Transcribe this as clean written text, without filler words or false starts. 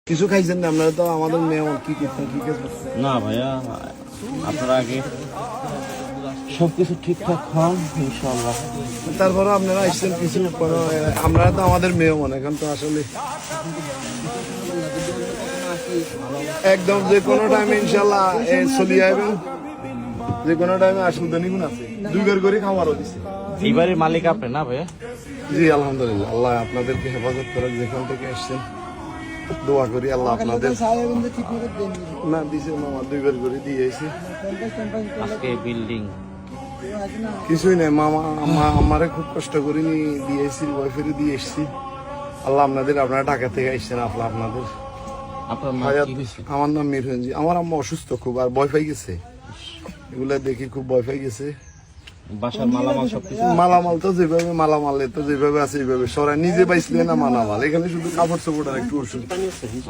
কিছু খাইছেন না আপনারা? তো আমাদের মেয়ে কি করতেন, কি কাজ করতেন? না ভাইয়া, আপনারা আগে সবকিছু ঠিকঠাক খান ইনশাআল্লাহ। তারপরে আপনারা আসছেন কিছু, আপনারা তো আমাদের মেয়ে মনে এখন তো আসলে একদম যে কোনো টাইমে ইনশাল্লাহ চলে যাবেন, যে কোনো টাইমে আসুন নিগুন আছে, 2 বের করে খাওয়ারও দিচ্ছে। এই বাড়ির মালিক আপনি না ভাইয়া? জি আলহামদুলিল্লাহ, আল্লাহ আপনাদেরকে হেফাজত করে, যেখান থেকে আসছেন দোয়া করি আল্লাহ আপনাদের না দিছে মামা 2 বের করে দিয়েছি। আজকে বিল্ডিং কিছুই নেই মামা, আমারে খুব কষ্ট করে নিয়ে দিয়েছি, ওয়াইফেরও দিয়ে এসছি। আল্লাহ আপনাদের, আপনারা ঢাকা থেকে আসছেন, আপনাদের আপনার মা কি হয়েছে? আমার নাম মিরহনজি। আমার আম্মা অসুস্থ খুব, আর ভয় পাই গেছে, এগুলা দেখি খুব ভয় পাই গেছে। বাসার মালামাল সবকিছু মালামাল তো যেভাবে মালামাল তো যেভাবে আছে এইভাবে সরাই, নিজে পাইছিলেন না মালামাল, এখানে শুধু কাপড় চোপড় আর একটু ওষুধ।